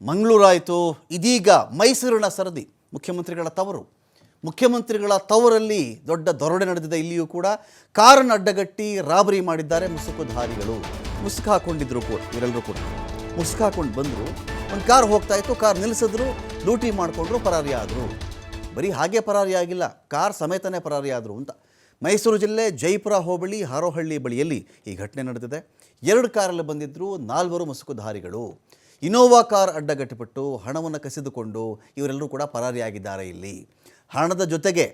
ಮಂಗಳೂರಾಯಿತು, ಇದೀಗ ಮೈಸೂರಿನ ಸರದಿ. ಮುಖ್ಯಮಂತ್ರಿಗಳ ತವರಲ್ಲಿ ದೊಡ್ಡ ದರೋಡೆ ನಡೆದಿದೆ. ಇಲ್ಲಿಯೂ ಕೂಡ ಕಾರನ್ನು ಅಡ್ಡಗಟ್ಟಿ ರಾಬರಿ ಮಾಡಿದ್ದಾರೆ ಮುಸುಕುಧಾರಿಗಳು. ಮುಸುಕು ಹಾಕೊಂಡಿದ್ರು ಕೂಡ, ಇವರೆಲ್ಲರೂ ಕೂಡ ಮುಸುಕು ಹಾಕೊಂಡು ಬಂದರು. ಒಂದು ಕಾರ್ ಹೋಗ್ತಾ ಇತ್ತು, ಕಾರ್ ನಿಲ್ಲಿಸಿದ್ರು, ಲೂಟಿ ಮಾಡಿಕೊಂಡ್ರು, ಪರಾರಿಯಾದರು. ಬರೀ ಹಾಗೆ ಪರಾರಿಯಾಗಿಲ್ಲ, ಕಾರ್ ಸಮೇತನೇ ಪರಾರಿಯಾದರು ಅಂತ. ಮೈಸೂರು ಜಿಲ್ಲೆ ಜೈಪುರ ಹೋಬಳಿ ಹಾರೋಹಳ್ಳಿ ಬಳಿಯಲ್ಲಿ ಈ ಘಟನೆ ನಡೆದಿದೆ. 2 ಕಾರಲ್ಲಿ ಬಂದಿದ್ದರು 4 ಮುಸುಕುಧಾರಿಗಳು. ಇನೋವಾ ಕಾರ್ ಅಡ್ಡಗಟ್ಟಿಬಿಟ್ಟು ಹಣವನ್ನು ಕಸಿದುಕೊಂಡು ಇವರೆಲ್ಲರೂ ಕೂಡ ಪರಾರಿಯಾಗಿದ್ದಾರೆ. ಇಲ್ಲಿ ಹಣದ ಜೊತೆಗೆ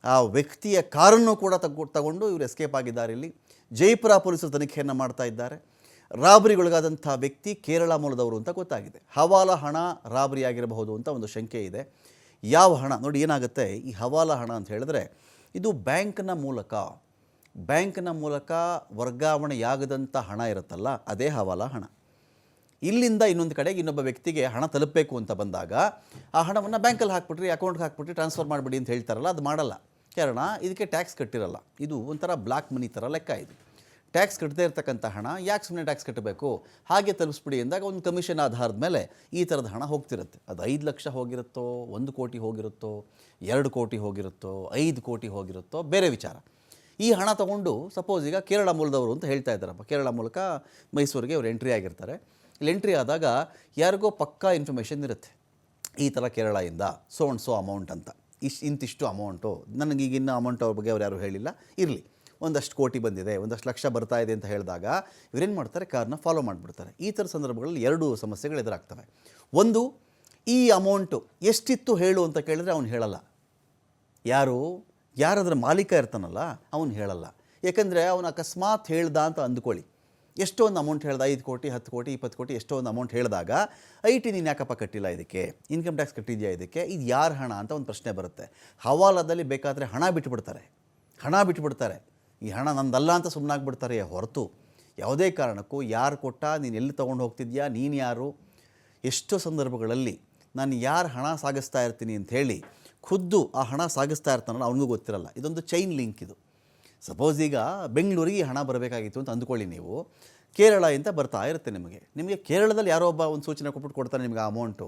ಆ ವ್ಯಕ್ತಿಯ ಕಾರನ್ನು ಕೂಡ ತಗೊಂಡು ಇವರು ಎಸ್ಕೇಪ್ ಆಗಿದ್ದಾರೆ. ಇಲ್ಲಿ ಜೈಪುರ ಪೊಲೀಸರು ತನಿಖೆಯನ್ನು ಮಾಡ್ತಾ ಇದ್ದಾರೆ. ರಾಬರಿಗೊಳಗಾದಂಥ ವ್ಯಕ್ತಿ ಕೇರಳ ಮೂಲದವರು ಅಂತ ಗೊತ್ತಾಗಿದೆ. ಹವಾಲಾ ಹಣ ರಾಬರಿಯಾಗಿರಬಹುದು ಅಂತ ಒಂದು ಶಂಕೆ ಇದೆ. ಯಾವ ಹಣ ನೋಡಿ, ಏನಾಗುತ್ತೆ ಈ ಹವಾಲಾ ಹಣ ಅಂತ ಹೇಳಿದ್ರೆ, ಇದು ಬ್ಯಾಂಕ್ನ ಮೂಲಕ ವರ್ಗಾವಣೆಯಾಗದಂಥ ಹಣ ಇರುತ್ತಲ್ಲ, ಅದೇ ಹವಾಲಾ ಹಣ. ಇಲ್ಲಿಂದ ಇನ್ನೊಂದು ಕಡೆಗೆ ಇನ್ನೊಬ್ಬ ವ್ಯಕ್ತಿಗೆ ಹಣ ತಲುಪಬೇಕು ಅಂತ ಬಂದಾಗ ಆ ಹಣವನ್ನು ಬ್ಯಾಂಕಲ್ಲಿ ಹಾಕ್ಬಿಟ್ರಿ, ಅಕೌಂಟ್ಗೆ ಹಾಕ್ಬಿಟ್ರಿ, ಟ್ರಾನ್ಸ್ಫರ್ ಮಾಡಿಬಿಡಿ ಅಂತ ಹೇಳ್ತಾರಲ್ಲ, ಅದು ಮಾಡಲ್ಲ. ಕಾರಣ ಇದಕ್ಕೆ ಟ್ಯಾಕ್ಸ್ ಕಟ್ಟಿರಲ್ಲ. ಇದು ಒಂಥರ ಬ್ಲ್ಯಾಕ್ ಮನಿ ಥರ ಲೆಕ್ಕ. ಇದು ಟ್ಯಾಕ್ಸ್ ಕಟ್ಟದೇ ಇರ್ತಕ್ಕಂಥ ಹಣ ಯಾಕೆ ಸುಮ್ಮನೆ ಟ್ಯಾಕ್ಸ್ ಕಟ್ಟಬೇಕು, ಹಾಗೆ ತಲುಪಿಸ್ಬಿಡಿ ಅಂದಾಗ ಒಂದು ಕಮಿಷನ್ ಆಧಾರದ ಮೇಲೆ ಈ ಥರದ ಹಣ ಹೋಗ್ತಿರುತ್ತೆ. ಅದು 5 ಲಕ್ಷ ಹೋಗಿರುತ್ತೋ, 1 ಕೋಟಿ ಹೋಗಿರುತ್ತೋ, 2 ಕೋಟಿ ಹೋಗಿರುತ್ತೋ, 5 ಕೋಟಿ ಹೋಗಿರುತ್ತೋ, ಬೇರೆ ವಿಚಾರ. ಈ ಹಣ ತೊಗೊಂಡು ಸಪೋಸ್ ಈಗ ಕೇರಳ ಮೂಲದವರು ಅಂತ ಹೇಳ್ತಾ ಇದ್ದಾರಪ್ಪ, ಕೇರಳ ಮೂಲಕ ಮೈಸೂರಿಗೆ ಅವ್ರು ಎಂಟ್ರಿ ಆಗಿರ್ತಾರೆ. ಇಲ್ಲಿ ಎಂಟ್ರಿ ಆದಾಗ ಯಾರಿಗೋ ಪಕ್ಕಾ ಇನ್ಫಾರ್ಮೇಷನ್ ಇರುತ್ತೆ, ಈ ಥರ ಕೇರಳದಿಂದ ಸೋ ಅಮೌಂಟ್ ಅಂತ, ಇಂತಿಷ್ಟು ಅಮೌಂಟು, ನನಗೀಗ ಇನ್ನೂ ಅಮೌಂಟ್ ಅವ್ರ ಬಗ್ಗೆ ಅವ್ರು ಯಾರು ಹೇಳಿಲ್ಲ, ಇರಲಿ, ಒಂದಷ್ಟು ಕೋಟಿ ಬಂದಿದೆ, ಒಂದಷ್ಟು ಲಕ್ಷ ಬರ್ತಾ ಇದೆ ಅಂತ ಹೇಳಿದಾಗ ಇವರೇನು ಮಾಡ್ತಾರೆ, ಕಾರ್ನ ಫಾಲೋ ಮಾಡಿಬಿಡ್ತಾರೆ. ಈ ಥರ ಸಂದರ್ಭಗಳಲ್ಲಿ 2 ಸಮಸ್ಯೆಗಳು ಎದುರಾಗ್ತವೆ. ಒಂದು, ಈ ಅಮೌಂಟು ಎಷ್ಟಿತ್ತು ಹೇಳು ಅಂತ ಕೇಳಿದ್ರೆ ಅವನು ಹೇಳಲ್ಲ. ಯಾರಾದ್ರ ಮಾಲೀಕ ಇರ್ತಾನಲ್ಲ ಅವನು ಹೇಳಲ್ಲ. ಯಾಕಂದರೆ ಅವನು ಅಕಸ್ಮಾತ್ ಹೇಳ್ದ ಅಂತ ಅಂದ್ಕೊಳ್ಳಿ, ಎಷ್ಟೋ ಒಂದು ಅಮೌಂಟ್ ಹೇಳ್ದ, 5 ಕೋಟಿ 10 ಕೋಟಿ 20 ಕೋಟಿ ಎಷ್ಟೋ ಒಂದು ಅಮೌಂಟ್ ಹೇಳಿದಾಗ IT ನೀನು ಯಾಕಪ್ಪ ಕಟ್ಟಿಲ್ಲ, ಇದಕ್ಕೆ ಇನ್ಕಮ್ ಟ್ಯಾಕ್ಸ್ ಕಟ್ಟಿದೆಯಾ, ಇದಕ್ಕೆ ಇದು ಯಾರ ಹಣ ಅಂತ ಒಂದು ಪ್ರಶ್ನೆ ಬರುತ್ತೆ. ಹವಾಲಾದಲ್ಲಿ ಬೇಕಾದರೆ ಹಣ ಬಿಟ್ಟುಬಿಡ್ತಾರೆ. ಈ ಹಣ ನಂದಲ್ಲ ಅಂತ ಸುಮ್ಮನಾಗ್ಬಿಡ್ತಾರೆ. ಹೊರತು ಯಾವುದೇ ಕಾರಣಕ್ಕೂ ಯಾರು ಕೊಟ್ಟ, ನೀನು ಎಲ್ಲಿ ತೊಗೊಂಡು ಹೋಗ್ತಿದ್ಯಾ, ನೀನು ಯಾರು, ಎಷ್ಟೋ ಸಂದರ್ಭಗಳಲ್ಲಿ ನಾನು ಯಾರು ಹಣ ಸಾಗಿಸ್ತಾ ಇರ್ತೀನಿ ಅಂತ ಹೇಳಿ ಖುದ್ದು ಆ ಹಣ ಸಾಗಿಸ್ತಾ ಇರ್ತಾನಲ್ಲ ಅವನಿಗೂ ಗೊತ್ತಿರಲ್ಲ. ಇದೊಂದು ಚೈನ್ ಲಿಂಕ್ ಇದು. ಸಪೋಸ್ ಈಗ ಬೆಂಗಳೂರಿಗೆ ಹಣ ಬರಬೇಕಾಗಿತ್ತು ಅಂತ ಅಂದ್ಕೊಳ್ಳಿ, ನೀವು ಕೇರಳ ಅಂತ ಬರ್ತಾ ಇರುತ್ತೆ. ನಿಮಗೆ ಕೇರಳದಲ್ಲಿ ಯಾರೋ ಒಬ್ಬ ಒಂದು ಸೂಚನೆ ಕೊಟ್ಬಿಟ್ಟು ಕೊಡ್ತಾನೆ ನಿಮಗೆ ಆ ಅಮೌಂಟು.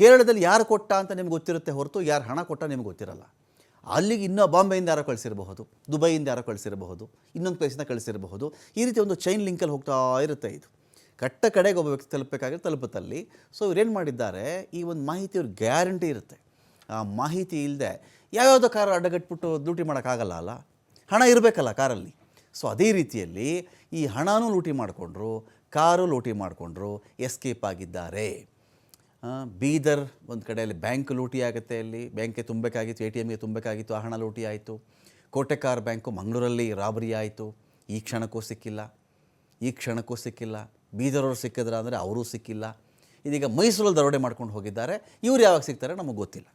ಕೇರಳದಲ್ಲಿ ಯಾರು ಕೊಟ್ಟ ಅಂತ ನಿಮ್ಗೆ ಗೊತ್ತಿರುತ್ತೆ, ಹೊರತು ಯಾರು ಹಣ ಕೊಟ್ಟ ನಿಮ್ಗೆ ಗೊತ್ತಿರಲ್ಲ. ಅಲ್ಲಿಗೆ ಇನ್ನೂ ಬಾಂಬೆಯಿಂದ ಯಾರೋ ಕಳಿಸಿರಬಹುದು, ದುಬೈಯಿಂದ ಯಾರೋ ಕಳಿಸಿರಬಹುದು, ಇನ್ನೊಂದು ಪ್ಲೇಸಿಂದ ಕಳಿಸಿರಬಹುದು. ಈ ರೀತಿ ಒಂದು ಚೈನ್ ಲಿಂಕಲ್ಲಿ ಹೋಗ್ತಾ ಇರುತ್ತೆ. ಇದು ಕಟ್ಟ ಕಡೆಗೆ ಒಬ್ಬ ವ್ಯಕ್ತಿ ತಲುಪಬೇಕಾಗಿರುತ್ತೆ, ತಲುಪುತ್ತಲ್ಲಿ. ಸೊ ಇವರೇನು ಮಾಡಿದ್ದಾರೆ, ಈ ಒಂದು ಮಾಹಿತಿ ಅವ್ರಿಗೆ ಗ್ಯಾರಂಟಿ ಇರುತ್ತೆ. ಆ ಮಾಹಿತಿ ಇಲ್ಲದೆ ಯಾವ್ಯಾವುದೋ ಕಾರ್ ಅಡ್ಡಗಟ್ಬಿಟ್ಟು ಲೂಟಿ ಮಾಡೋಕ್ಕಾಗಲ್ಲ ಅಲ್ಲ, ಹಣ ಇರಬೇಕಲ್ಲ ಕಾರಲ್ಲಿ. ಸೊ ಅದೇ ರೀತಿಯಲ್ಲಿ ಈ ಹಣನೂ ಲೂಟಿ ಮಾಡಿಕೊಂಡ್ರು, ಕಾರು ಲೂಟಿ ಮಾಡಿಕೊಂಡ್ರು, ಎಸ್ಕೇಪ್ ಆಗಿದ್ದಾರೆ. ಬೀದರ್ ಒಂದು ಕಡೆಯಲ್ಲಿ ಬ್ಯಾಂಕ್ ಲೂಟಿ ಆಗುತ್ತೆ. ಅಲ್ಲಿ ಬ್ಯಾಂಕ್ಗೆ ತುಂಬಬೇಕಾಗಿತ್ತು, ATMಗೆ ತುಂಬಬೇಕಾಗಿತ್ತು, ಆ ಹಣ ಲೂಟಿ ಆಯಿತು. ಕೋಟೆಕಾರ್ ಬ್ಯಾಂಕು ಮಂಗಳೂರಲ್ಲಿ ರಾಬರಿ ಆಯಿತು. ಈ ಕ್ಷಣಕ್ಕೂ ಸಿಕ್ಕಿಲ್ಲ. ಬೀದರವರು ಸಿಕ್ಕಿದ್ರ ಅಂದರೆ ಅವರೂ ಸಿಕ್ಕಿಲ್ಲ. ಇದೀಗ ಮೈಸೂರಲ್ಲಿ ದರೋಡೆ ಮಾಡ್ಕೊಂಡು ಹೋಗಿದ್ದಾರೆ. ಇವ್ರು ಯಾವಾಗ ಸಿಗ್ತಾರೆ ನಮಗೆ ಗೊತ್ತಿಲ್ಲ.